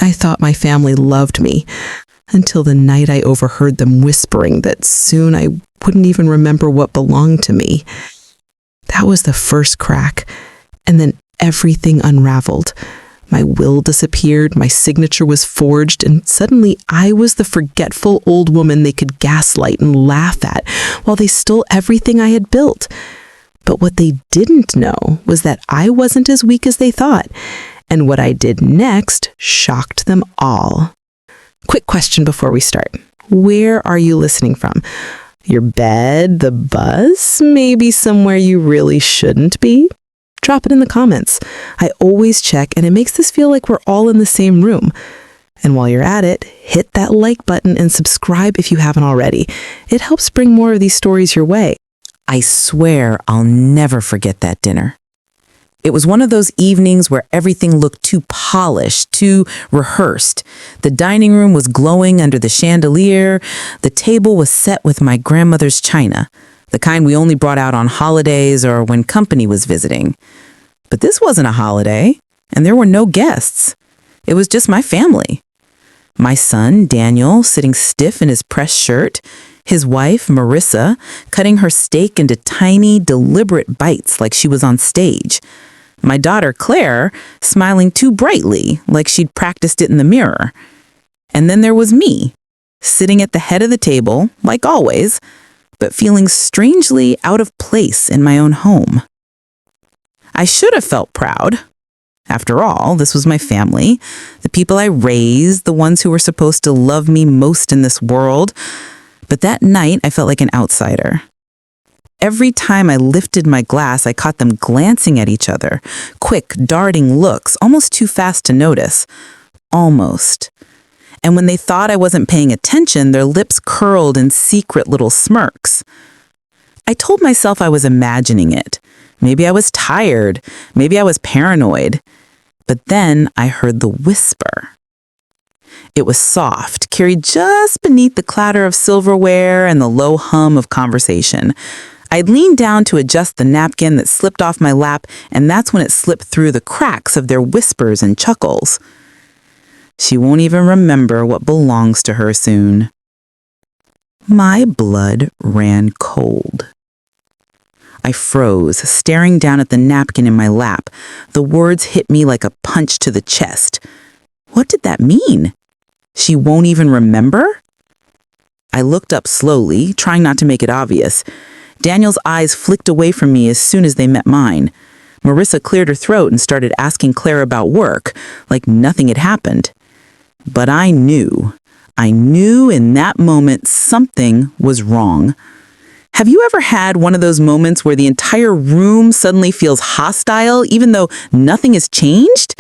I thought my family loved me, until the night I overheard them whispering that soon I wouldn't even remember what belonged to me. That was the first crack, and then everything unraveled. My will disappeared, my signature was forged, and suddenly I was the forgetful old woman they could gaslight and laugh at while they stole everything I had built. But what they didn't know was that I wasn't as weak as they thought, and what I did next shocked them all. Quick question before we start. Where are you listening from? Your bed, the bus, maybe somewhere you really shouldn't be? Drop it in the comments. I always check, and it makes this feel like we're all in the same room. And while you're at it, hit that like button and subscribe if you haven't already. It helps bring more of these stories your way. I swear I'll never forget that dinner. It was one of those evenings where everything looked too polished, too rehearsed. The dining room was glowing under the chandelier. The table was set with my grandmother's china, the kind we only brought out on holidays or when company was visiting. But this wasn't a holiday, and there were no guests. It was just my family. My son, Daniel, sitting stiff in his pressed shirt, his wife, Marissa, cutting her steak into tiny, deliberate bites like she was on stage. My daughter, Claire, smiling too brightly like she'd practiced it in the mirror. And then there was me, sitting at the head of the table, like always, but feeling strangely out of place in my own home. I should have felt proud. After all, this was my family, the people I raised, the ones who were supposed to love me most in this world. But that night, I felt like an outsider. Every time I lifted my glass, I caught them glancing at each other, quick, darting looks, almost too fast to notice. Almost. And when they thought I wasn't paying attention, their lips curled in secret little smirks. I told myself I was imagining it. Maybe I was tired. Maybe I was paranoid. But then I heard the whisper. It was soft, carried just beneath the clatter of silverware and the low hum of conversation. I'd leaned down to adjust the napkin that slipped off my lap, and that's when it slipped through the cracks of their whispers and chuckles. She won't even remember what belongs to her soon. My blood ran cold. I froze, staring down at the napkin in my lap. The words hit me like a punch to the chest. What did that mean? She won't even remember? I looked up slowly, trying not to make it obvious. Daniel's eyes flicked away from me as soon as they met mine. Marissa cleared her throat and started asking Claire about work, like nothing had happened. But I knew in that moment something was wrong. Have you ever had one of those moments where the entire room suddenly feels hostile, even though nothing has changed?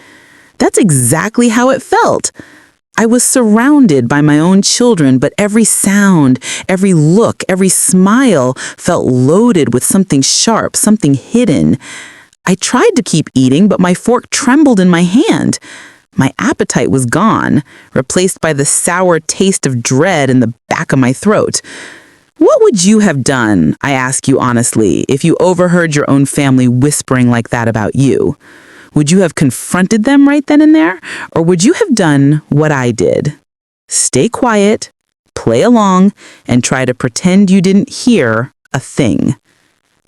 That's exactly how it felt. I was surrounded by my own children, but every sound, every look, every smile felt loaded with something sharp, something hidden. I tried to keep eating, but my fork trembled in my hand. My appetite was gone, replaced by the sour taste of dread in the back of my throat. What would you have done, I ask you honestly, if you overheard your own family whispering like that about you? Would you have confronted them right then and there? Or would you have done what I did? Stay quiet, play along, and try to pretend you didn't hear a thing.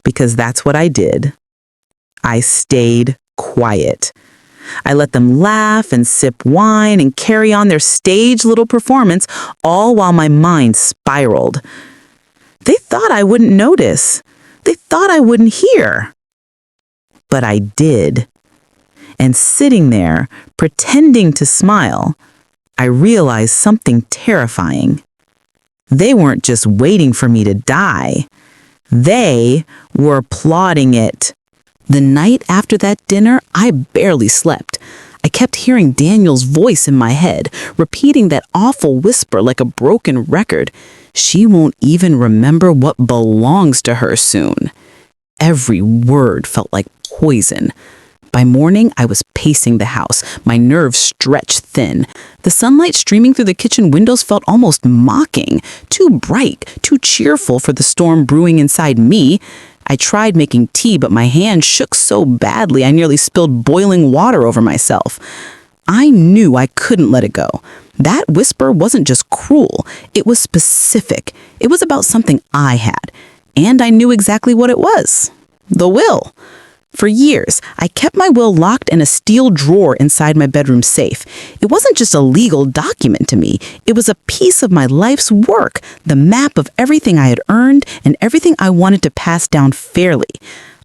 Because that's what I did. I stayed quiet. I let them laugh and sip wine and carry on their staged little performance, all while my mind spiraled. They thought I wouldn't notice. They thought I wouldn't hear. But I did. And sitting there, pretending to smile, I realized something terrifying. They weren't just waiting for me to die. They were plotting it. The night after that dinner, I barely slept. I kept hearing Daniel's voice in my head, repeating that awful whisper like a broken record. She won't even remember what belongs to her soon. Every word felt like poison. By morning, I was pacing the house, my nerves stretched thin. The sunlight streaming through the kitchen windows felt almost mocking, too bright, too cheerful for the storm brewing inside me. I tried making tea, but my hand shook so badly I nearly spilled boiling water over myself. I knew I couldn't let it go. That whisper wasn't just cruel, it was specific. It was about something I had, and I knew exactly what it was. The will. For years, I kept my will locked in a steel drawer inside my bedroom safe. It wasn't just a legal document to me. It was a piece of my life's work, the map of everything I had earned and everything I wanted to pass down fairly.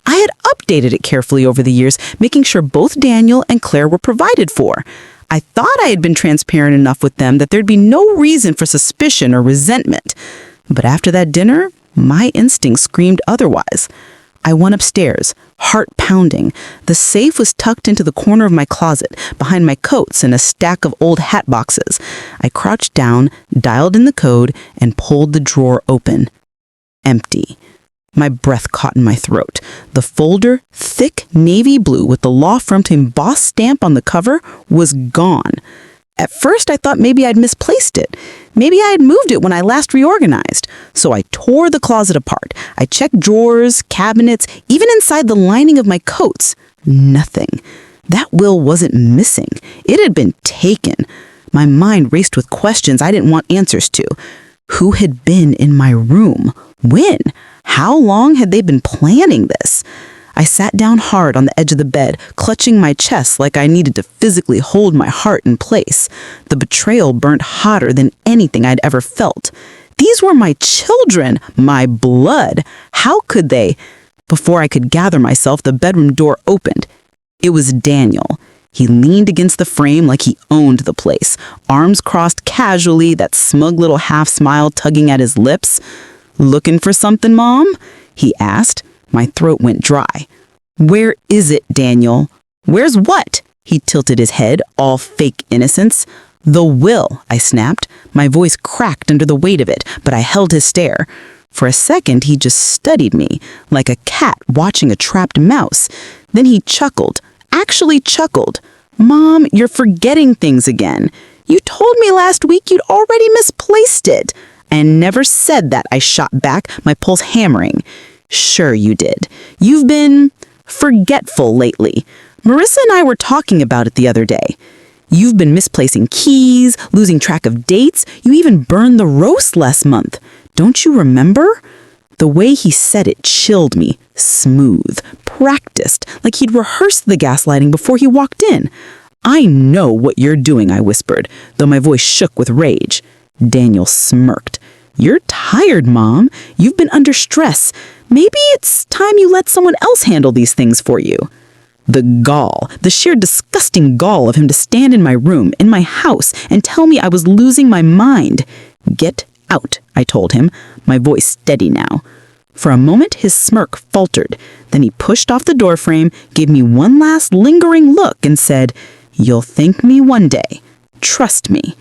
I had updated it carefully over the years, making sure both Daniel and Claire were provided for. I thought I had been transparent enough with them that there'd be no reason for suspicion or resentment. But after that dinner, my instinct screamed otherwise. I went upstairs, heart pounding. The safe was tucked into the corner of my closet, behind my coats and a stack of old hat boxes. I crouched down, dialed in the code, and pulled the drawer open. Empty. My breath caught in my throat. The folder, thick navy blue with the law firm embossed stamp on the cover, was gone. At first, I thought maybe I'd misplaced it. Maybe I had moved it when I last reorganized. So I tore the closet apart. I checked drawers, cabinets, even inside the lining of my coats. Nothing. That will wasn't missing. It had been taken. My mind raced with questions I didn't want answers to. Who had been in my room? When? How long had they been planning this? I sat down hard on the edge of the bed, clutching my chest like I needed to physically hold my heart in place. The betrayal burnt hotter than anything I'd ever felt. These were my children, my blood. How could they? Before I could gather myself, the bedroom door opened. It was Daniel. He leaned against the frame like he owned the place, arms crossed casually, that smug little half smile tugging at his lips. "Looking for something, Mom?" he asked. My throat went dry. "Where is it, Daniel?" "Where's what?" He tilted his head, all fake innocence. "The will," I snapped. My voice cracked under the weight of it, but I held his stare. For a second, he just studied me, like a cat watching a trapped mouse. Then he chuckled, actually chuckled. "Mom, you're forgetting things again. You told me last week you'd already misplaced it." "And never said that," I shot back, my pulse hammering. "Sure you did. You've been forgetful lately. Marissa and I were talking about it the other day. You've been misplacing keys, losing track of dates. You even burned the roast last month. Don't you remember?" The way he said it chilled me. Smooth, practiced, like he'd rehearsed the gaslighting before he walked in. "I know what you're doing," I whispered, though my voice shook with rage. Daniel smirked. "You're tired, Mom. You've been under stress. Maybe it's time you let someone else handle these things for you." The gall, the sheer disgusting gall of him to stand in my room, in my house, and tell me I was losing my mind. "Get out," I told him, my voice steady now. For a moment, his smirk faltered. Then he pushed off the doorframe, gave me one last lingering look, and said, "You'll thank me one day. Trust me."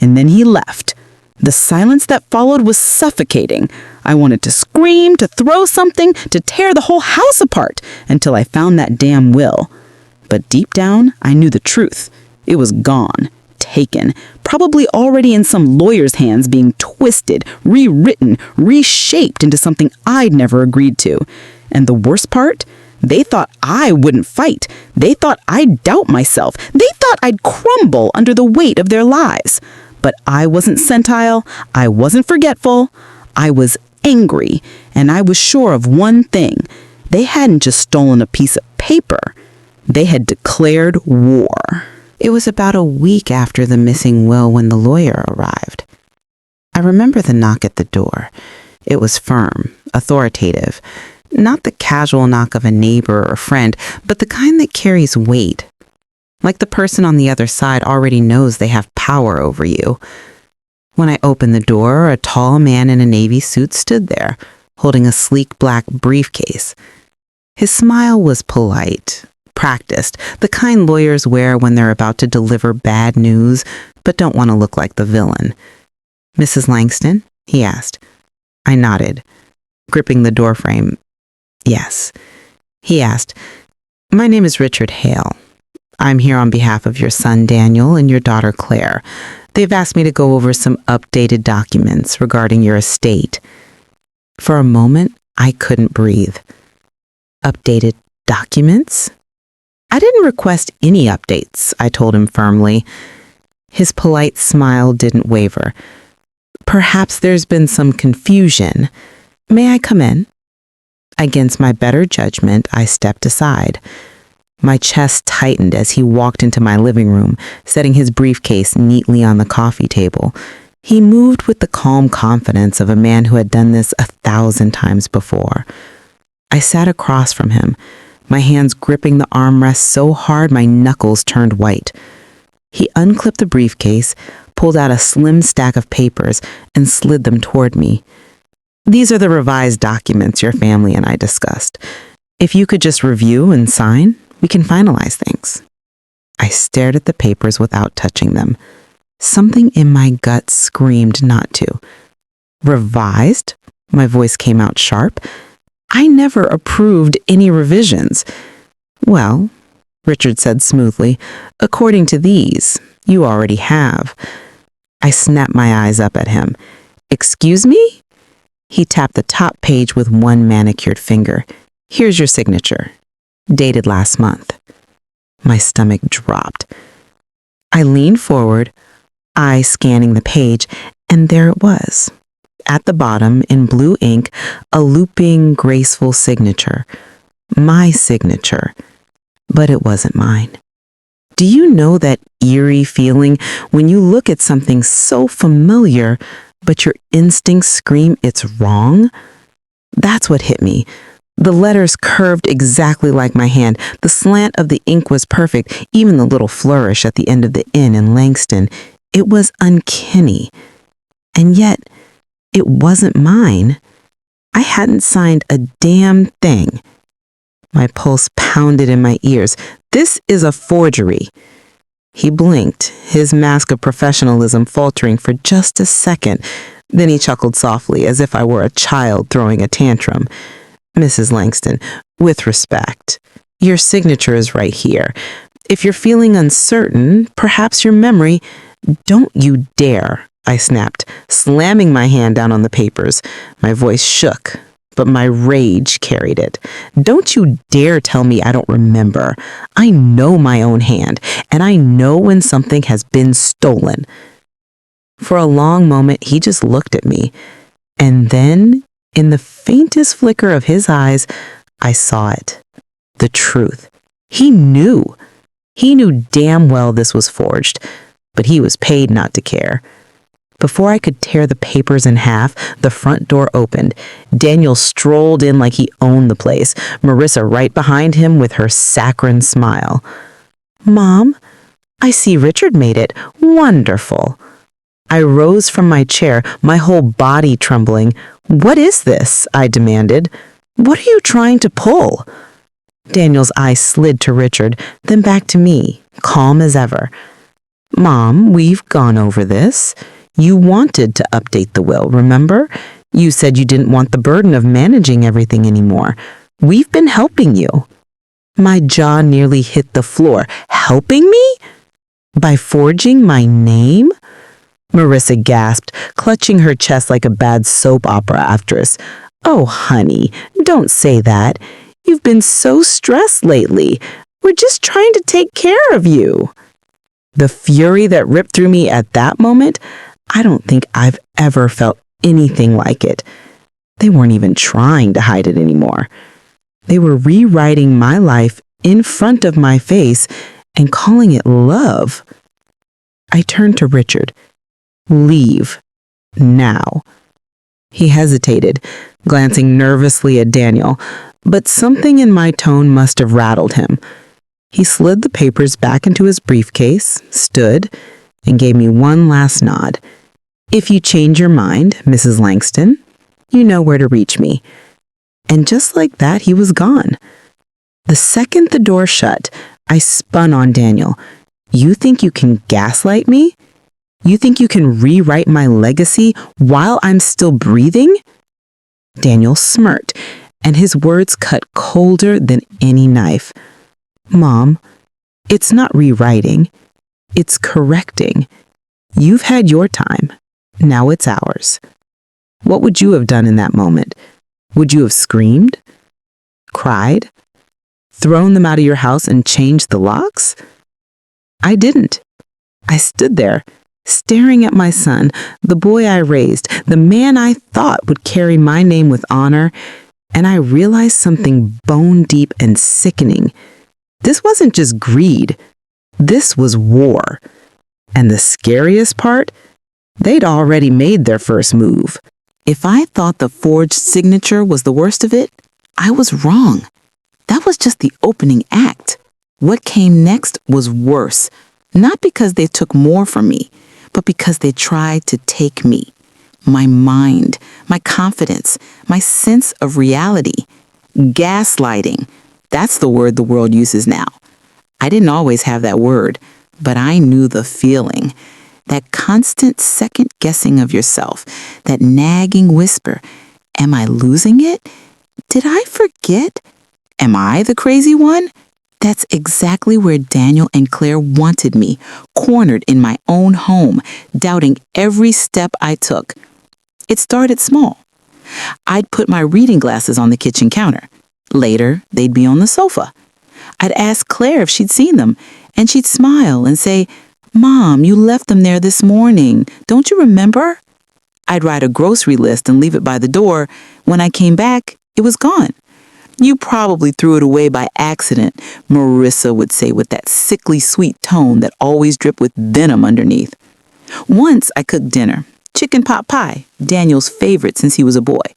And then he left. The silence that followed was suffocating. I wanted to scream, to throw something, to tear the whole house apart until I found that damn will. But deep down, I knew the truth. It was gone, taken, probably already in some lawyer's hands, being twisted, rewritten, reshaped into something I'd never agreed to. And the worst part? They thought I wouldn't fight. They thought I'd doubt myself. They thought I'd crumble under the weight of their lies. But I wasn't Senile. I wasn't forgetful. I was angry, and I was sure of one thing. They hadn't just stolen a piece of paper. They had declared war. It was about a week after the missing will when the lawyer arrived. I remember the knock at the door. It was firm, authoritative. Not the casual knock of a neighbor or friend, but the kind that carries weight. Like the person on the other side already knows they have power over you. When I opened the door, a tall man in a navy suit stood there, holding a sleek black briefcase. His smile was polite, practiced, the kind lawyers wear when they're about to deliver bad news, but don't want to look like the villain. "Mrs. Langston?" he asked. I nodded, gripping the doorframe. "Yes." He asked, "My name is Richard Hale. I'm here on behalf of your son Daniel and your daughter Claire. They've asked me to go over some updated documents regarding your estate." For a moment, I couldn't breathe. Updated documents? I didn't request any updates, I told him firmly. His polite smile didn't waver. Perhaps there's been some confusion. May I come in? Against my better judgment, I stepped aside. My chest tightened as he walked into my living room, setting his briefcase neatly on the coffee table. He moved with the calm confidence of a man who had done this 1,000 times before. I sat across from him, my hands gripping the armrest so hard my knuckles turned white. He unclipped the briefcase, pulled out a slim stack of papers, and slid them toward me. These are the revised documents your family and I discussed. If you could just review and sign, we can finalize things. I stared at the papers without touching them. Something in my gut screamed not to. Revised? My voice came out sharp. I never approved any revisions. Well, Richard said smoothly, according to these, you already have. I snapped my eyes up at him. Excuse me? He tapped the top page with one manicured finger. Here's your signature. Dated last month. My stomach dropped. I leaned forward, eyes scanning the page, and there it was. At the bottom, in blue ink, a looping, graceful signature. My signature. But it wasn't mine. Do you know that eerie feeling when you look at something so familiar, but your instincts scream it's wrong? That's what hit me. The letters curved exactly like my hand. The slant of the ink was perfect, even the little flourish at the end of the N in Langston. It was uncanny. And yet, it wasn't mine. I hadn't signed a damn thing. My pulse pounded in my ears. This is a forgery. He blinked, his mask of professionalism faltering for just a second. Then he chuckled softly, as if I were a child throwing a tantrum. Mrs. Langston, with respect, your signature is right here. If you're feeling uncertain, perhaps your memory... Don't you dare, I snapped, slamming my hand down on the papers. My voice shook, but my rage carried it. Don't you dare tell me I don't remember. I know my own hand, and I know when something has been stolen. For a long moment, he just looked at me, and then, in the faintest flicker of his eyes, I saw it. The truth. He knew. He knew damn well this was forged, but he was paid not to care. Before I could tear the papers in half, the front door opened. Daniel strolled in like he owned the place, Marissa right behind him with her saccharine smile. Mom, I see Richard made it. Wonderful. I rose from my chair, my whole body trembling. What is this? I demanded. What are you trying to pull? Daniel's eyes slid to Richard, then back to me, calm as ever. Mom, we've gone over this. You wanted to update the will, remember? You said you didn't want the burden of managing everything anymore. We've been helping you. My jaw nearly hit the floor. Helping me? By forging my name? Marissa gasped, clutching her chest like a bad soap opera actress. Oh, honey, don't say that. You've been so stressed lately. We're just trying to take care of you. The fury that ripped through me at that moment, I don't think I've ever felt anything like it. They weren't even trying to hide it anymore. They were rewriting my life in front of my face and calling it love. I turned to Richard. Leave. Now. He hesitated, glancing nervously at Daniel, but something in my tone must have rattled him. He slid the papers back into his briefcase, stood, and gave me one last nod. If you change your mind, Mrs. Langston, you know where to reach me. And just like that, he was gone. The second the door shut, I spun on Daniel. You think you can gaslight me? You think you can rewrite my legacy while I'm still breathing? Daniel smirked, and his words cut colder than any knife. Mom, it's not rewriting. It's correcting. You've had your time. Now it's ours. What would you have done in that moment? Would you have screamed? Cried? Thrown them out of your house and changed the locks? I didn't. I stood there, staring at my son, the boy I raised, the man I thought would carry my name with honor, and I realized something bone deep and sickening. This wasn't just greed. This was war. And the scariest part? They'd already made their first move. If I thought the forged signature was the worst of it, I was wrong. That was just the opening act. What came next was worse, not because they took more from me, but because they tried to take me, my mind, my confidence, my sense of reality. Gaslighting. That's the word the world uses now. I didn't always have that word, but I knew the feeling. That constant second guessing of yourself, that nagging whisper, am I losing it? Did I forget? Am I the crazy one? That's exactly where Daniel and Claire wanted me, cornered in my own home, doubting every step I took. It started small. I'd put my reading glasses on the kitchen counter. Later, they'd be on the sofa. I'd ask Claire if she'd seen them, and she'd smile and say, "Mom, you left them there this morning. Don't you remember?" I'd write a grocery list and leave it by the door. When I came back, it was gone. "You probably threw it away by accident," Marissa would say with that sickly sweet tone that always dripped with venom underneath. Once I cooked dinner, chicken pot pie, Daniel's favorite since he was a boy.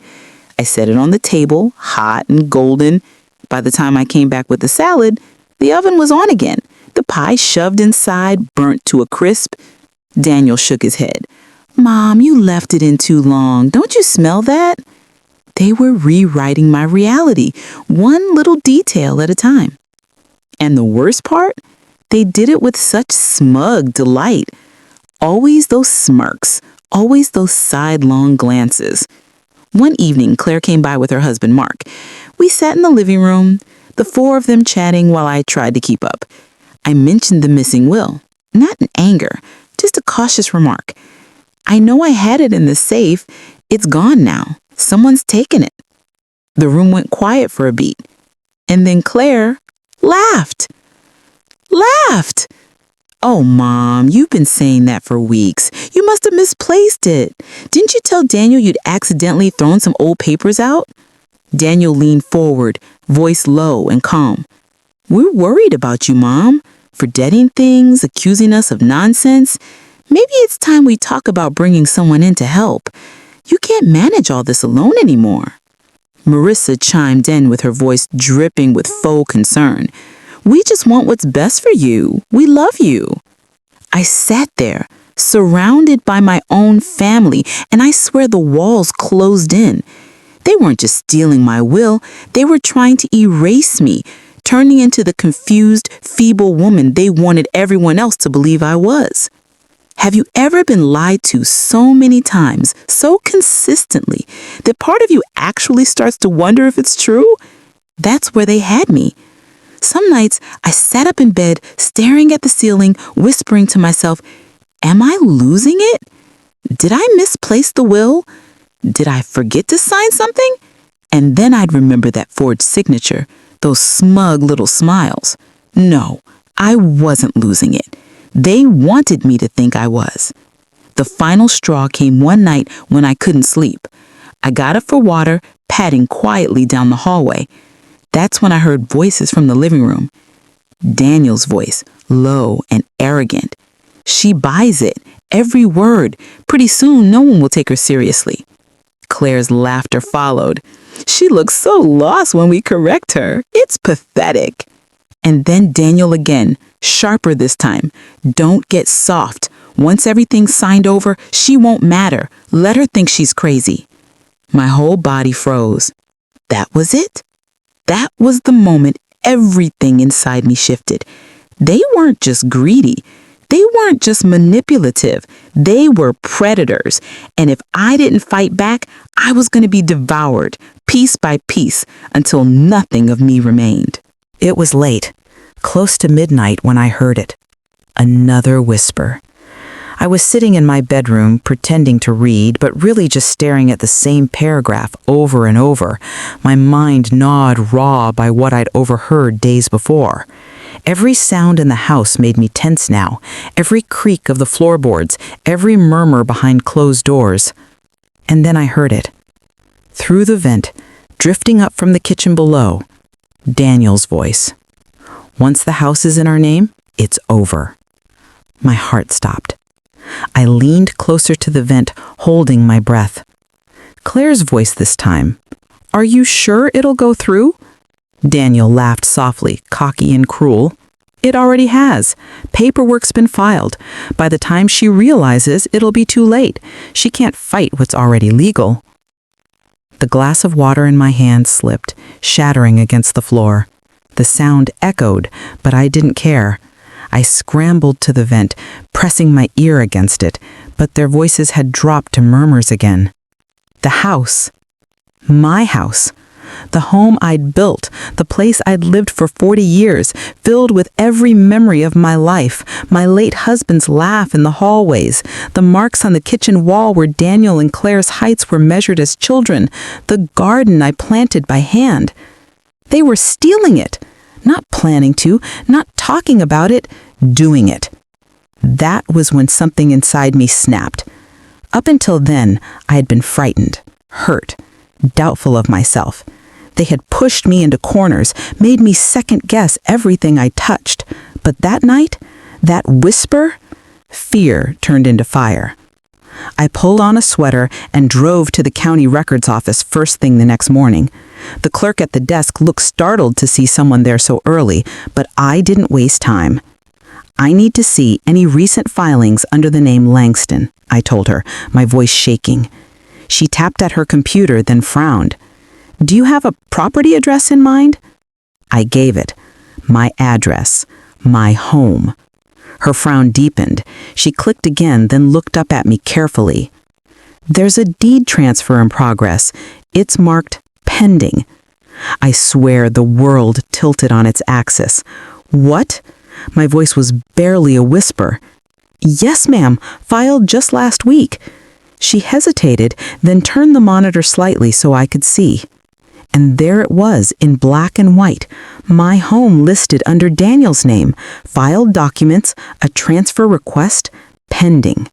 I set it on the table, hot and golden. By the time I came back with the salad, the oven was on again. The pie shoved inside, burnt to a crisp. Daniel shook his head. "Mom, you left it in too long. Don't you smell that?" They were rewriting my reality, one little detail at a time. And the worst part? They did it with such smug delight. Always those smirks, always those sidelong glances. One evening, Claire came by with her husband, Mark. We sat in the living room, the four of them chatting while I tried to keep up. I mentioned the missing will, not in anger, just a cautious remark. "I know I had it in the safe. It's gone now. Someone's taken it." The room went quiet for a beat. And then Claire laughed. Laughed! "Oh, Mom, you've been saying that for weeks. You must have misplaced it. Didn't you tell Daniel you'd accidentally thrown some old papers out?" Daniel leaned forward, voice low and calm. "We're worried about you, Mom. Forgetting things, accusing us of nonsense. Maybe it's time we talk about bringing someone in to help. You can't manage all this alone anymore." Marissa chimed in with her voice dripping with faux concern. "We just want what's best for you. We love you." I sat there, surrounded by my own family, and I swear the walls closed in. They weren't just stealing my will, they were trying to erase me, turning into the confused, feeble woman they wanted everyone else to believe I was. Have you ever been lied to so many times, so consistently, that part of you actually starts to wonder if it's true? That's where they had me. Some nights, I sat up in bed, staring at the ceiling, whispering to myself, "Am I losing it? Did I misplace the will? Did I forget to sign something?" And then I'd remember that forged signature, those smug little smiles. No, I wasn't losing it. They wanted me to think I was. The final straw came one night when I couldn't sleep. I got up for water, padding quietly down the hallway. That's when I heard voices from the living room. Daniel's voice, low and arrogant. "She buys it, every word. Pretty soon no one will take her seriously." Claire's laughter followed. "She looks so lost when we correct her. It's pathetic." And then Daniel again, sharper this time. "Don't get soft. Once everything's signed over, she won't matter. Let her think she's crazy." My whole body froze. That was it. That was the moment everything inside me shifted. They weren't just greedy. They weren't just manipulative. They were predators. And if I didn't fight back, I was going to be devoured, piece by piece, until nothing of me remained. It was late, close to midnight when I heard it. Another whisper. I was sitting in my bedroom pretending to read, but really just staring at the same paragraph over and over, my mind gnawed raw by what I'd overheard days before. Every sound in the house made me tense now, every creak of the floorboards, every murmur behind closed doors. And then I heard it. Through the vent, drifting up from the kitchen below, Daniel's voice. Once the house is in our name, it's over. My heart stopped. I leaned closer to the vent, holding my breath. Claire's voice this time. Are you sure it'll go through? Daniel laughed softly, cocky and cruel. It already has. Paperwork's been filed. By the time she realizes, it'll be too late. She can't fight what's already legal. The glass of water in my hand slipped, shattering against the floor. The sound echoed, but I didn't care. I scrambled to the vent, pressing my ear against it, but their voices had dropped to murmurs again. The house. My house. The home I'd built, the place I'd lived for 40 years, filled with every memory of my life, my late husband's laugh in the hallways, the marks on the kitchen wall where Daniel and Claire's heights were measured as children, the garden I planted by hand. They were stealing it. Not planning to, not talking about it, doing it. That was when something inside me snapped. Up until then, I had been frightened, hurt, doubtful of myself. They had pushed me into corners, made me second-guess everything I touched. But that night, that whisper, fear turned into fire. I pulled on a sweater and drove to the county records office first thing the next morning. The clerk at the desk looked startled to see someone there so early, but I didn't waste time. I need to see any recent filings under the name Langston, I told her, my voice shaking. She tapped at her computer, then frowned. Do you have a property address in mind? I gave it. My address. My home. Her frown deepened. She clicked again, then looked up at me carefully. There's a deed transfer in progress. It's marked pending. I swear the world tilted on its axis. What? My voice was barely a whisper. Yes, ma'am. Filed just last week. She hesitated, then turned the monitor slightly so I could see. And there it was, in black and white, my home listed under Daniel's name, filed documents, a transfer request, pending.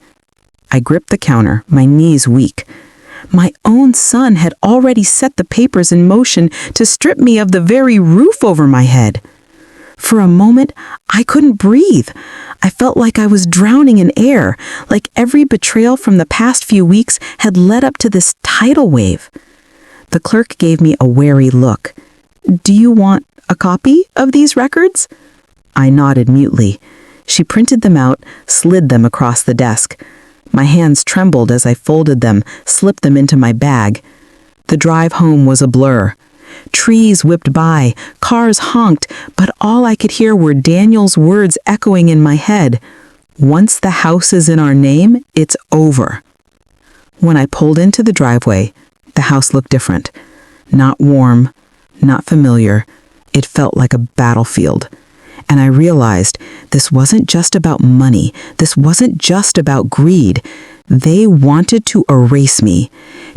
I gripped the counter, my knees weak. My own son had already set the papers in motion to strip me of the very roof over my head. For a moment, I couldn't breathe. I felt like I was drowning in air, like every betrayal from the past few weeks had led up to this tidal wave. The clerk gave me a wary look. Do you want a copy of these records? I nodded mutely. She printed them out, slid them across the desk. My hands trembled as I folded them, slipped them into my bag. The drive home was a blur. Trees whipped by, cars honked, but all I could hear were Daniel's words echoing in my head. Once the house is in our name, it's over. When I pulled into the driveway, the house looked different. Not warm, not familiar. It felt like a battlefield. And I realized this wasn't just about money. This wasn't just about greed. They wanted to erase me.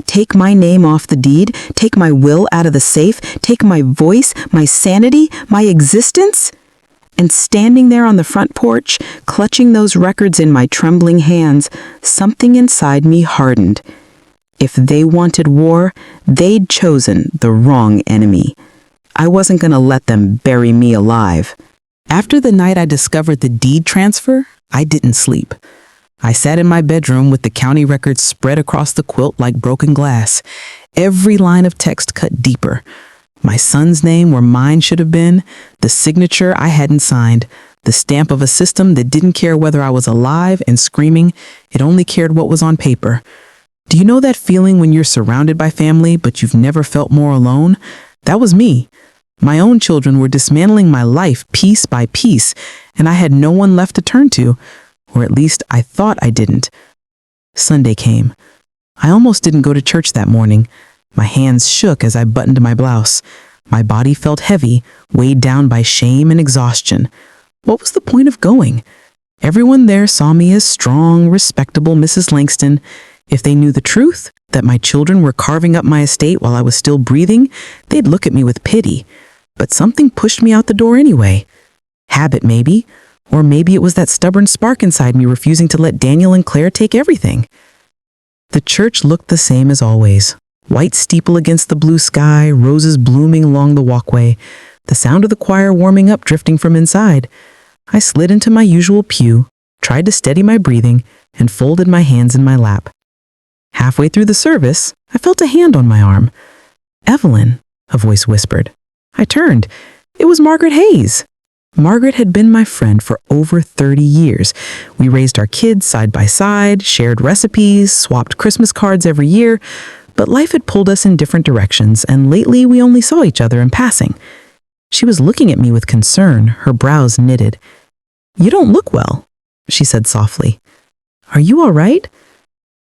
Take my name off the deed, take my will out of the safe, take my voice, my sanity, my existence. And standing there on the front porch, clutching those records in my trembling hands, something inside me hardened. If they wanted war, they'd chosen the wrong enemy. I wasn't going to let them bury me alive. After the night I discovered the deed transfer, I didn't sleep. I sat in my bedroom with the county records spread across the quilt like broken glass. Every line of text cut deeper. My son's name where mine should have been, the signature I hadn't signed, the stamp of a system that didn't care whether I was alive and screaming, it only cared what was on paper. Do you know that feeling when you're surrounded by family, but you've never felt more alone? That was me. My own children were dismantling my life piece by piece, and I had no one left to turn to, or at least I thought I didn't. Sunday came. I almost didn't go to church that morning. My hands shook as I buttoned my blouse. My body felt heavy, weighed down by shame and exhaustion. What was the point of going? Everyone there saw me as strong, respectable Mrs. Langston. If they knew the truth, that my children were carving up my estate while I was still breathing, they'd look at me with pity. But something pushed me out the door anyway. Habit, maybe. Or maybe it was that stubborn spark inside me refusing to let Daniel and Claire take everything. The church looked the same as always. White steeple against the blue sky, roses blooming along the walkway, the sound of the choir warming up drifting from inside. I slid into my usual pew, tried to steady my breathing, and folded my hands in my lap. Halfway through the service, I felt a hand on my arm. "Evelyn," a voice whispered. I turned. It was Margaret Hayes. Margaret had been my friend for over 30 years. We raised our kids side by side, shared recipes, swapped Christmas cards every year, but life had pulled us in different directions, and lately we only saw each other in passing. She was looking at me with concern, her brows knitted. "You don't look well," she said softly. "Are you all right?"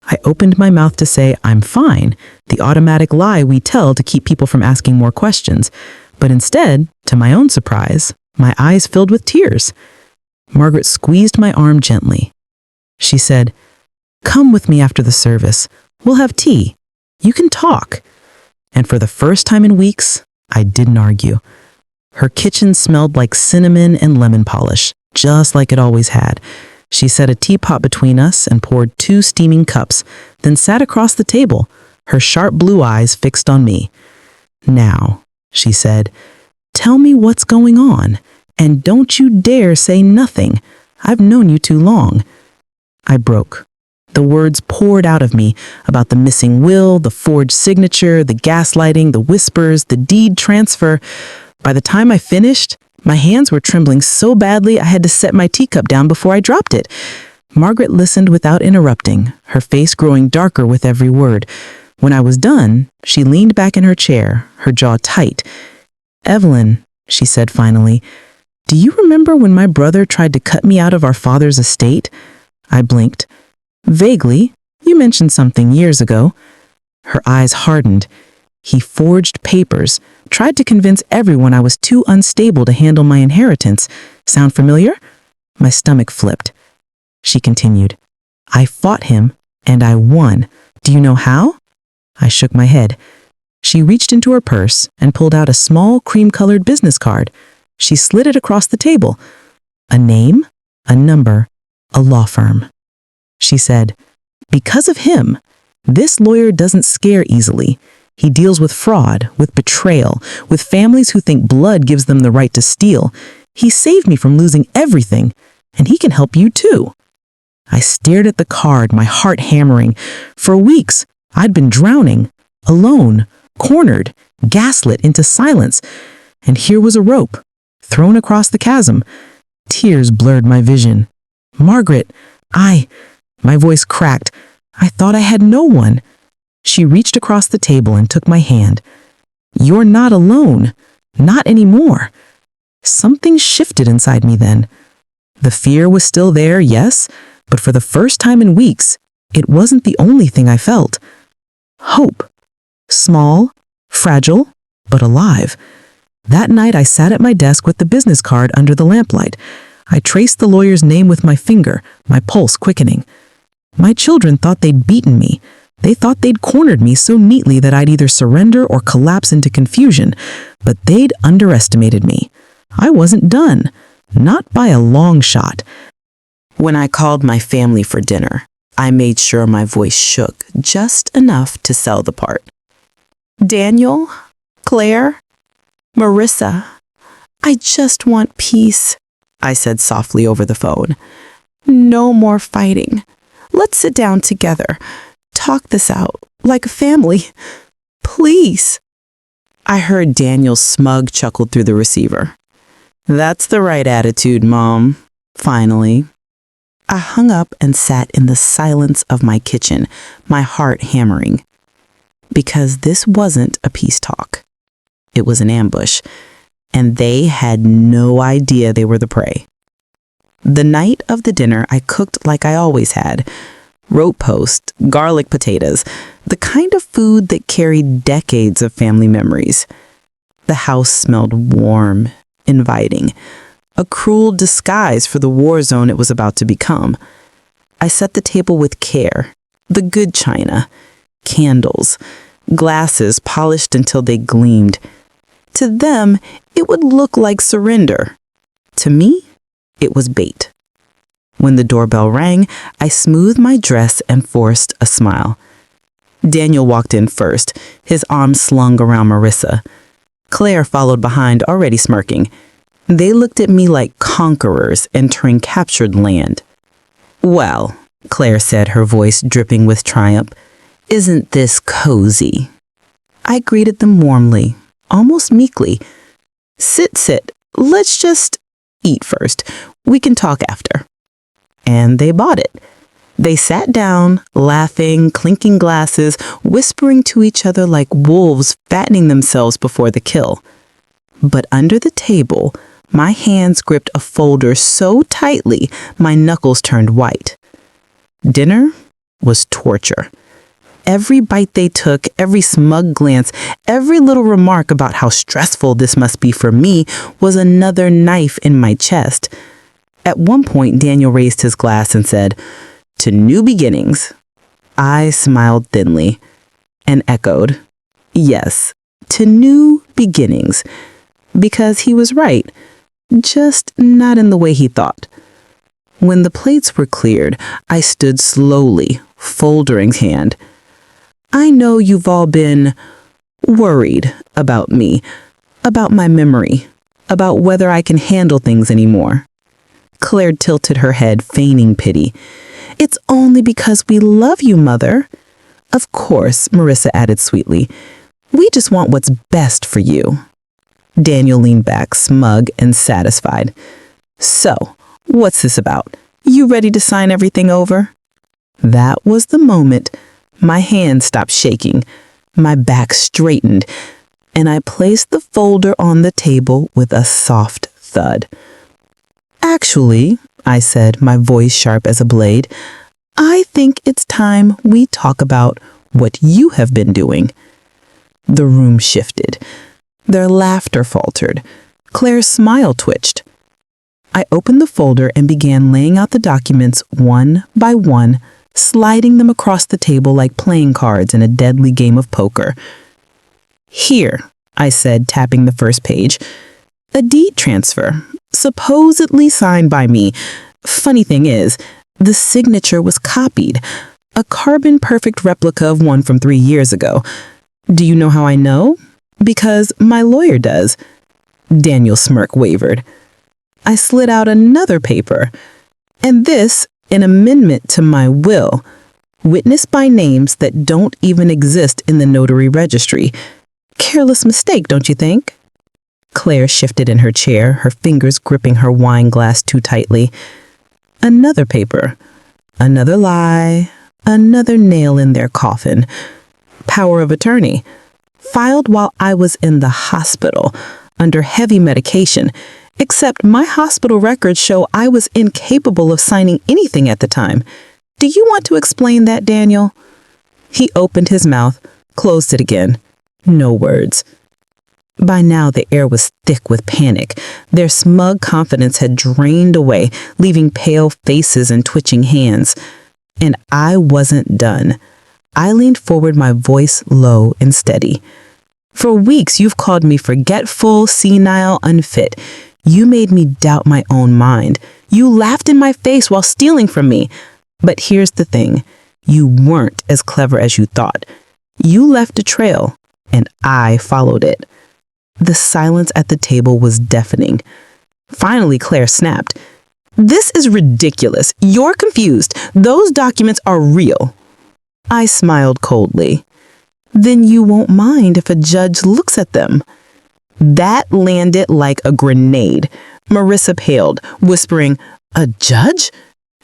I opened my mouth to say, "I'm fine," the automatic lie we tell to keep people from asking more questions. But instead, to my own surprise, my eyes filled with tears. Margaret squeezed my arm gently. She said, "Come with me after the service. We'll have tea. You can talk." And for the first time in weeks, I didn't argue. Her kitchen smelled like cinnamon and lemon polish, just like it always had. She set a teapot between us and poured 2 steaming cups, then sat across the table, her sharp blue eyes fixed on me. "Now," she said, "tell me what's going on, and don't you dare say nothing. I've known you too long." I broke. The words poured out of me about the missing will, the forged signature, the gaslighting, the whispers, the deed transfer. By the time I finished, my hands were trembling so badly I had to set my teacup down before I dropped it. Margaret listened without interrupting, her face growing darker with every word. When I was done, she leaned back in her chair, her jaw tight. "Evelyn," she said finally, "do you remember when my brother tried to cut me out of our father's estate?" I blinked. "Vaguely. You mentioned something years ago." Her eyes hardened. "He forged papers, tried to convince everyone I was too unstable to handle my inheritance. Sound familiar?" My stomach flipped. She continued, "I fought him, and I won. Do you know how?" I shook my head. She reached into her purse and pulled out a small cream-colored business card. She slid it across the table. A name, a number, a law firm. She said, "Because of him, this lawyer doesn't scare easily. He deals with fraud, with betrayal, with families who think blood gives them the right to steal. He saved me from losing everything, and he can help you too." I stared at the card, my heart hammering. For weeks, I'd been drowning, alone, cornered, gaslit into silence. And here was a rope, thrown across the chasm. Tears blurred my vision. "Margaret, my voice cracked. I thought I had no one." She reached across the table and took my hand. "You're not alone. Not anymore." Something shifted inside me then. The fear was still there, yes, but for the first time in weeks, it wasn't the only thing I felt. Hope. Small, fragile, but alive. That night I sat at my desk with the business card under the lamplight. I traced the lawyer's name with my finger, my pulse quickening. My children thought they'd beaten me. They thought they'd cornered me so neatly that I'd either surrender or collapse into confusion, but they'd underestimated me. I wasn't done, not by a long shot. When I called my family for dinner, I made sure my voice shook just enough to sell the part. "Daniel, Claire, Marissa, I just want peace," I said softly over the phone. "No more fighting. Let's sit down together. Talk this out, like a family. Please." I heard Daniel's smug chuckle through the receiver. "That's the right attitude, Mom. Finally." I hung up and sat in the silence of my kitchen, my heart hammering. Because this wasn't a peace talk. It was an ambush, and they had no idea they were the prey. The night of the dinner, I cooked like I always had. Rope post, garlic potatoes, the kind of food that carried decades of family memories. The house smelled warm, inviting. a cruel disguise for the war zone it was about to become. I set the table with care, the good china, candles, glasses polished until they gleamed. To them, it would look like surrender. To me, it was bait. When the doorbell rang, I smoothed my dress and forced a smile. Daniel walked in first, his arms slung around Marissa. Claire followed behind, already smirking. They looked at me like conquerors entering captured land. "Well," Claire said, her voice dripping with triumph, "isn't this cozy?" I greeted them warmly, almost meekly. Sit. Let's just eat first. We can talk after." And they bought it. They sat down, laughing, clinking glasses, whispering to each other like wolves fattening themselves before the kill. But under the table, my hands gripped a folder so tightly my knuckles turned white. Dinner was torture. Every bite they took, every smug glance, every little remark about how stressful this must be for me was another knife in my chest. At one point, Daniel raised his glass and said, "To new beginnings." I smiled thinly and echoed, "Yes, to new beginnings." Because he was right, just not in the way he thought. When the plates were cleared, I stood slowly, folder in hand. "I know you've all been worried about me, about my memory, about whether I can handle things anymore." Claire tilted her head, feigning pity. "It's only because we love you, Mother." "Of course," Marissa added sweetly. "We just want what's best for you." Daniel leaned back, smug and satisfied. "So, what's this about? You ready to sign everything over?" That was the moment my hand stopped shaking, my back straightened, and I placed the folder on the table with a soft thud. "Actually," I said, my voice sharp as a blade, "I think it's time we talk about what you have been doing." The room shifted. Their laughter faltered. Claire's smile twitched. I opened the folder and began laying out the documents one by one, sliding them across the table like playing cards in a deadly game of poker. "Here," I said, tapping the first page. "A deed transfer, supposedly signed by me. Funny thing is, the signature was copied, a carbon-perfect replica of one from 3 years ago. Do you know how I know? Because my lawyer does." Daniel's smirk wavered. I slid out another paper, and this an amendment to my will, witnessed by names that don't even exist in the notary registry. Careless mistake, don't you think? Claire shifted in her chair, her fingers gripping her wine glass too tightly. Another paper, another lie, another nail in their coffin. Power of attorney, filed while I was in the hospital, under heavy medication, except my hospital records show I was incapable of signing anything at the time. Do you want to explain that, Daniel? He opened his mouth, closed it again. No words. By now, the air was thick with panic. Their smug confidence had drained away, leaving pale faces and twitching hands. And I wasn't done. I leaned forward, my voice low and steady. "For weeks, you've called me forgetful, senile, unfit. You made me doubt my own mind. You laughed in my face while stealing from me. But here's the thing. You weren't as clever as you thought. You left a trail, and I followed it." The silence at the table was deafening. Finally, Claire snapped. "This is ridiculous. You're confused. Those documents are real." I smiled coldly. "Then you won't mind if a judge looks at them." That landed like a grenade. Marissa paled, whispering, "A judge?"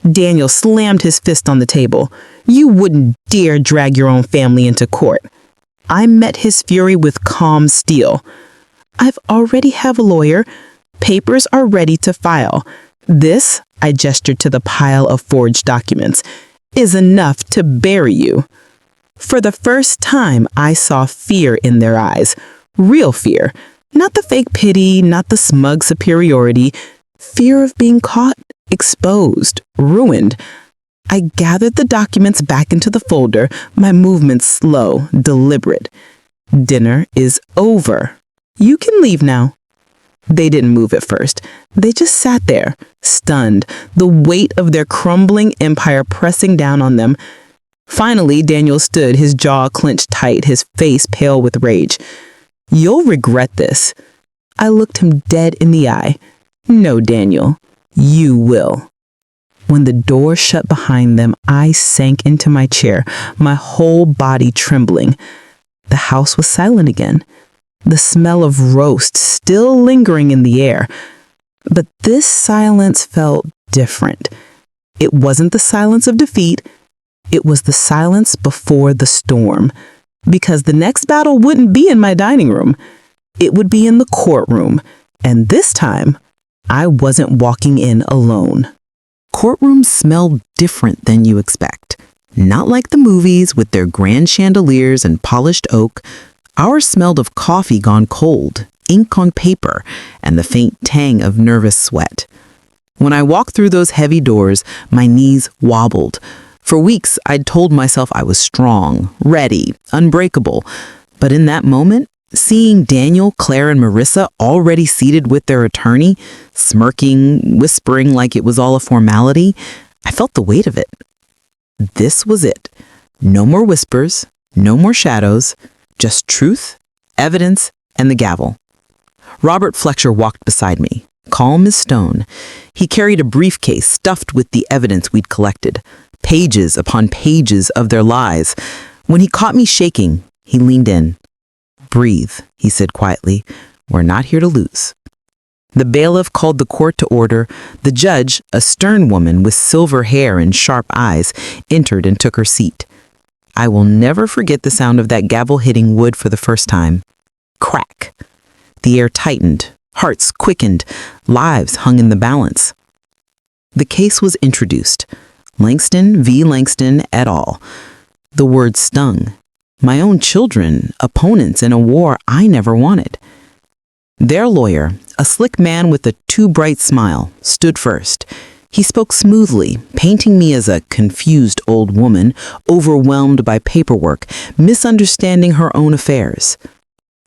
Daniel slammed his fist on the table. "You wouldn't dare drag your own family into court." I met his fury with calm steel. "I've already have a lawyer. Papers are ready to file. This," I gestured to the pile of forged documents, "is enough to bury you." For the first time, I saw fear in their eyes. Real fear. Not the fake pity, not the smug superiority. Fear of being caught, exposed, ruined. I gathered the documents back into the folder, my movements slow, deliberate. Dinner is over. You can leave now. They didn't move at first. They just sat there, stunned, the weight of their crumbling empire pressing down on them. Finally, Daniel stood, his jaw clenched tight, his face pale with rage. "You'll regret this." I looked him dead in the eye. "No, Daniel, you will." When the door shut behind them, I sank into my chair, my whole body trembling. The house was silent again, the smell of roast still lingering in the air. But this silence felt different. It wasn't the silence of defeat. It was the silence before the storm. Because the next battle wouldn't be in my dining room. It would be in the courtroom. And this time, I wasn't walking in alone. Courtrooms smell different than you expect. Not like the movies with their grand chandeliers and polished oak. Ours smelled of coffee gone cold, ink on paper, and the faint tang of nervous sweat. When I walked through those heavy doors, my knees wobbled. For weeks, I'd told myself I was strong, ready, unbreakable. But in that moment, seeing Daniel, Claire, and Marissa already seated with their attorney, smirking, whispering like it was all a formality, I felt the weight of it. This was it. No more whispers, no more shadows, just truth, evidence, and the gavel. Robert Fletcher walked beside me, calm as stone. He carried a briefcase stuffed with the evidence we'd collected, pages upon pages of their lies. When he caught me shaking, he leaned in. "Breathe," he said quietly. "We're not here to lose." The bailiff called the court to order. The judge, a stern woman with silver hair and sharp eyes, entered and took her seat. I will never forget the sound of that gavel hitting wood for the first time. Crack. The air tightened, hearts quickened, lives hung in the balance. The case was introduced. Langston v. Langston et al. The word stung. My own children, opponents in a war I never wanted. Their lawyer, a slick man with a too bright smile, stood first. He spoke smoothly, painting me as a confused old woman, overwhelmed by paperwork, misunderstanding her own affairs.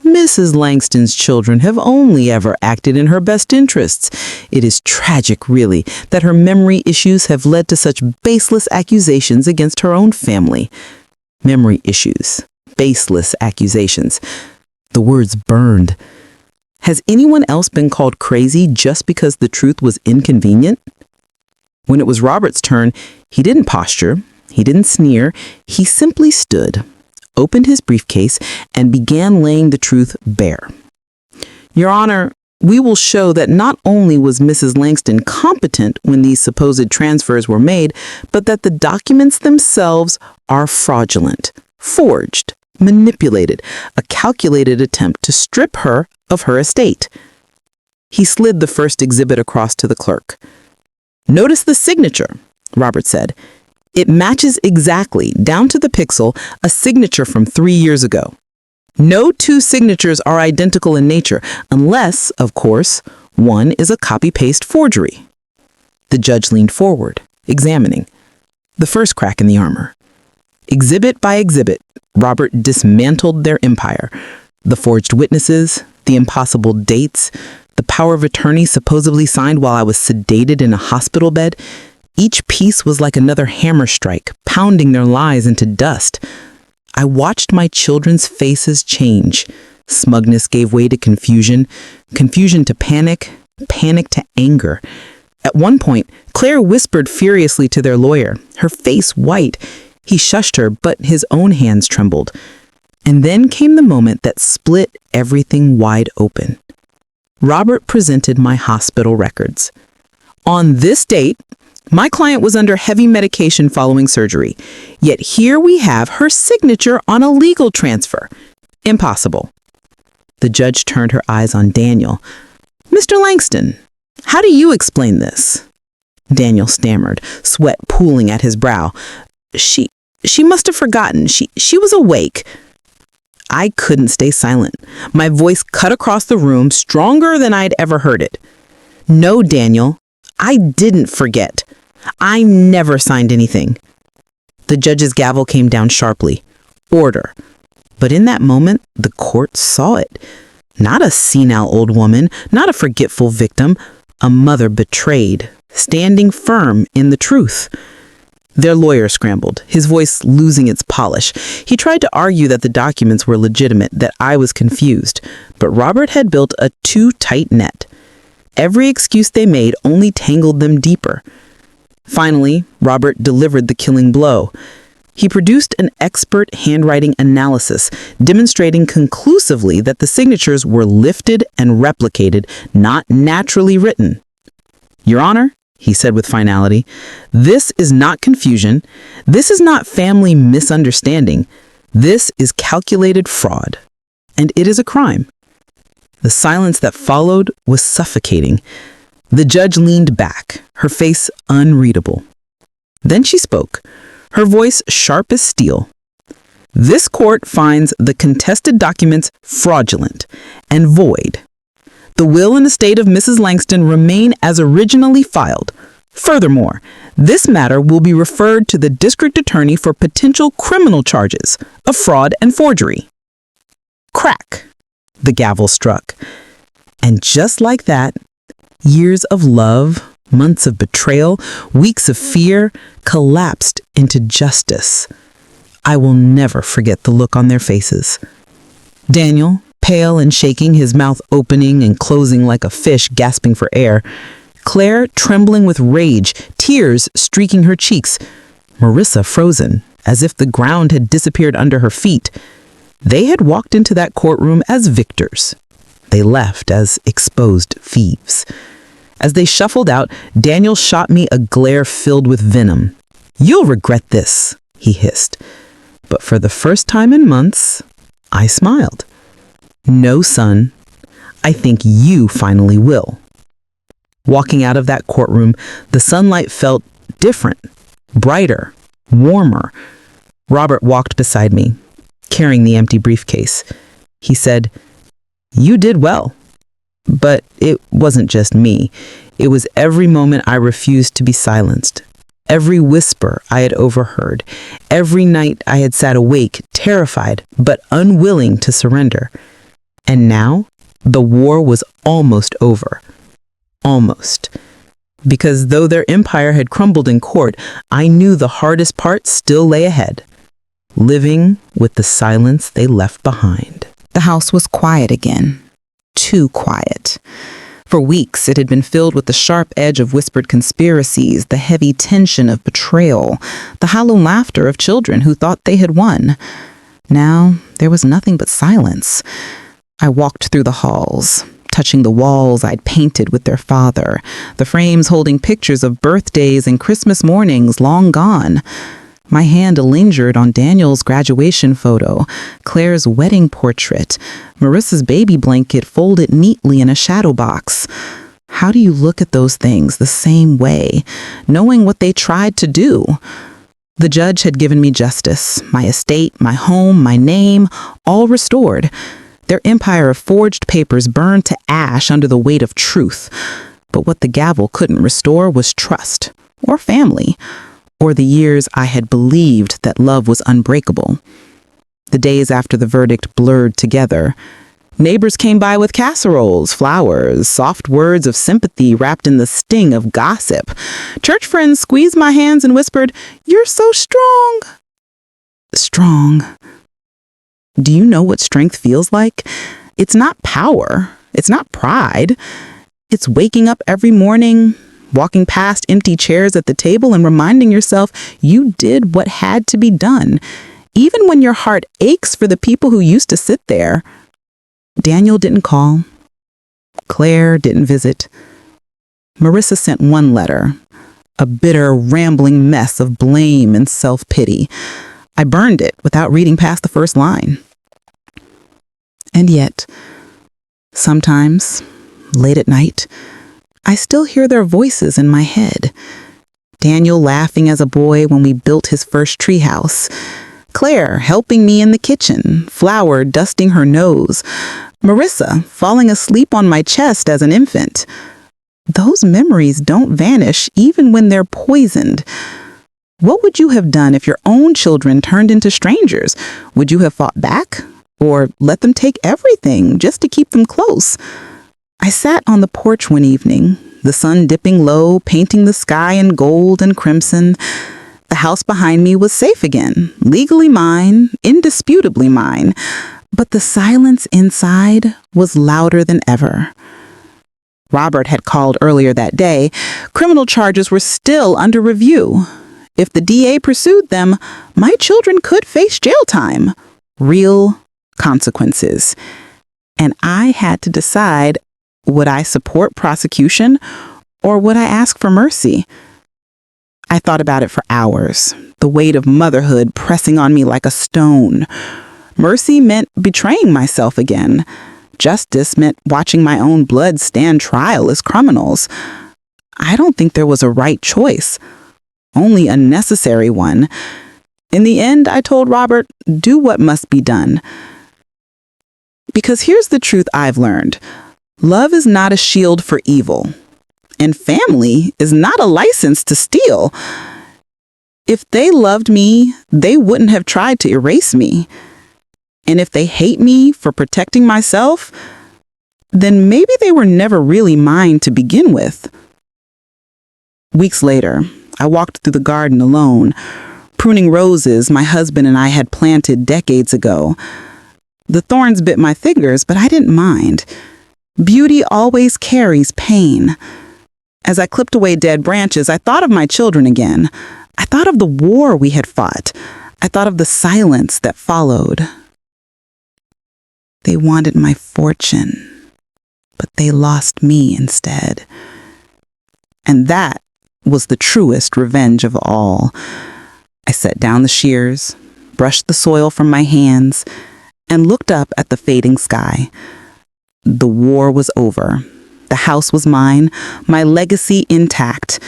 Mrs. Langston's children have only ever acted in her best interests. It is tragic, really, that her memory issues have led to such baseless accusations against her own family. Memory issues, baseless accusations. The words burned. Has anyone else been called crazy just because the truth was inconvenient? When it was Robert's turn, he didn't posture, he didn't sneer, he simply stood, opened his briefcase, and began laying the truth bare. "Your Honor, we will show that not only was Mrs. Langston competent when these supposed transfers were made, but that the documents themselves are fraudulent, forged, manipulated, a calculated attempt to strip her of her estate." He slid the first exhibit across to the clerk. "Notice the signature," Robert said. "It matches exactly, down to the pixel, a signature from 3 years ago. No two signatures are identical in nature, unless, of course, one is a copy-paste forgery." The judge leaned forward, examining. The first crack in the armor. Exhibit by exhibit, Robert dismantled their empire. The forged witnesses, the impossible dates, the power of attorney supposedly signed while I was sedated in a hospital bed. Each piece was like another hammer strike, pounding their lies into dust. I watched my children's faces change. Smugness gave way to confusion, confusion to panic, panic to anger. At one point, Claire whispered furiously to their lawyer, her face white. He shushed her, but his own hands trembled. And then came the moment that split everything wide open. Robert presented my hospital records. On this date, my client was under heavy medication following surgery. Yet here we have her signature on a legal transfer. Impossible. The judge turned her eyes on Daniel. "Mr. Langston, how do you explain this?" Daniel stammered, sweat pooling at his brow. She must have forgotten. She was awake." I couldn't stay silent. My voice cut across the room, stronger than I'd ever heard it. No, Daniel, I didn't forget. I never signed anything. The judge's gavel came down sharply. Order. But in that moment, the court saw it. Not a senile old woman, not a forgetful victim, a mother betrayed, standing firm in the truth. Their lawyer scrambled, his voice losing its polish. He tried to argue that the documents were legitimate, that I was confused, but Robert had built a too tight net. Every excuse they made only tangled them deeper. Finally, Robert delivered the killing blow. He produced an expert handwriting analysis, demonstrating conclusively that the signatures were lifted and replicated, not naturally written. Your Honor, he said with finality, this is not confusion. This is not family misunderstanding. This is calculated fraud. And it is a crime. The silence that followed was suffocating. The judge leaned back, her face unreadable. Then she spoke, her voice sharp as steel. This court finds the contested documents fraudulent and void. The will and estate of Mrs. Langston remain as originally filed. Furthermore, this matter will be referred to the district attorney for potential criminal charges of fraud and forgery. Crack, the gavel struck. And just like that, years of love, months of betrayal, weeks of fear collapsed into justice. I will never forget the look on their faces. Daniel, pale and shaking, his mouth opening and closing like a fish gasping for air. Claire, trembling with rage, tears streaking her cheeks. Marissa, frozen, as if the ground had disappeared under her feet. They had walked into that courtroom as victors. They left as exposed thieves. As they shuffled out, Daniel shot me a glare filled with venom. You'll regret this, he hissed. But for the first time in months, I smiled. No, son, I think you finally will. Walking out of that courtroom, the sunlight felt different, brighter, warmer. Robert walked beside me, carrying the empty briefcase. He said, "You did well." But it wasn't just me. It was every moment I refused to be silenced. Every whisper I had overheard. Every night I had sat awake, terrified, but unwilling to surrender. And now, the war was almost over. Almost. Because though their empire had crumbled in court, I knew the hardest part still lay ahead. Living with the silence they left behind. The house was quiet again. Too quiet. For weeks, it had been filled with the sharp edge of whispered conspiracies, the heavy tension of betrayal, the hollow laughter of children who thought they had won. Now, there was nothing but silence. I walked through the halls, touching the walls I'd painted with their father, the frames holding pictures of birthdays and Christmas mornings long gone. My hand lingered on Daniel's graduation photo, Claire's wedding portrait, Marissa's baby blanket folded neatly in a shadow box. How do you look at those things the same way, knowing what they tried to do? The judge had given me justice, my estate, my home, my name, all restored. Their empire of forged papers burned to ash under the weight of truth. But what the gavel couldn't restore was trust, or family, or the years I had believed that love was unbreakable. The days after the verdict blurred together. Neighbors came by with casseroles, flowers, soft words of sympathy wrapped in the sting of gossip. Church friends squeezed my hands and whispered, "You're so strong." Strong. Do you know what strength feels like? It's not power. It's not pride. It's waking up every morning, walking past empty chairs at the table and reminding yourself you did what had to be done, even when your heart aches for the people who used to sit there. Daniel didn't call. Claire didn't visit. Marissa sent one letter, a bitter, rambling mess of blame and self-pity. I burned it without reading past the first line. And yet, sometimes, late at night, I still hear their voices in my head. Daniel laughing as a boy when we built his first treehouse. Claire helping me in the kitchen, Flower dusting her nose. Marissa falling asleep on my chest as an infant. those memories don't vanish even when they're poisoned. What would you have done if your own children turned into strangers? Would you have fought back? Or let them take everything just to keep them close? I sat on the porch one evening, the sun dipping low, painting the sky in gold and crimson. The house behind me was safe again, legally mine, indisputably mine. But the silence inside was louder than ever. Robert had called earlier that day. Criminal charges were still under review. If the DA pursued them, my children could face jail time. Real consequences. And I had to decide, would I support prosecution or would I ask for mercy? I thought about it for hours, the weight of motherhood pressing on me like a stone. Mercy meant betraying myself again. Justice meant watching my own blood stand trial as criminals. I don't think there was a right choice, only a necessary one. In the end, I told Robert, do what must be done. Because here's the truth I've learned. Love is not a shield for evil, and family is not a license to steal. If they loved me, they wouldn't have tried to erase me. And if they hate me for protecting myself, then maybe they were never really mine to begin with. Weeks later, I walked through the garden alone, pruning roses my husband and I had planted decades ago. The thorns bit my fingers, but I didn't mind. Beauty always carries pain. As I clipped away dead branches, I thought of my children again. I thought of the war we had fought. I thought of the silence that followed. They wanted my fortune, but they lost me instead. And that was the truest revenge of all. I set down the shears, brushed the soil from my hands, and looked up at the fading sky. The war was over. The house was mine, my legacy intact.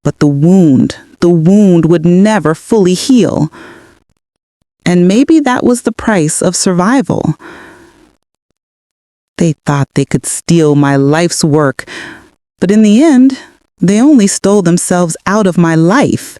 But the wound would never fully heal. And maybe that was the price of survival. They thought they could steal my life's work, but in the end, they only stole themselves out of my life.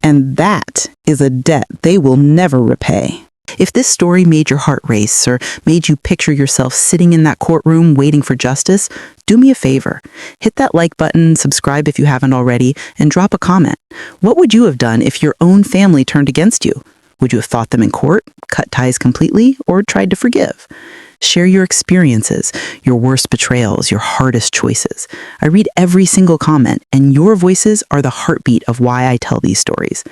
And that is a debt they will never repay. If this story made your heart race or made you picture yourself sitting in that courtroom waiting for justice, do me a favor. Hit that like button, subscribe if you haven't already, and drop a comment. What would you have done if your own family turned against you? Would you have fought them in court, cut ties completely, or tried to forgive? Share your experiences, your worst betrayals, your hardest choices. I read every single comment, and your voices are the heartbeat of why I tell these stories.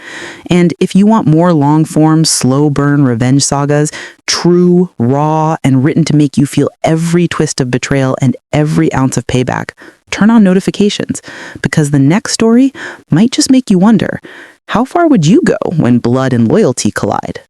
And if you want more long-form, slow-burn revenge sagas, true, raw, and written to make you feel every twist of betrayal and every ounce of payback, turn on notifications, because the next story might just make you wonder, how far would you go when blood and loyalty collide?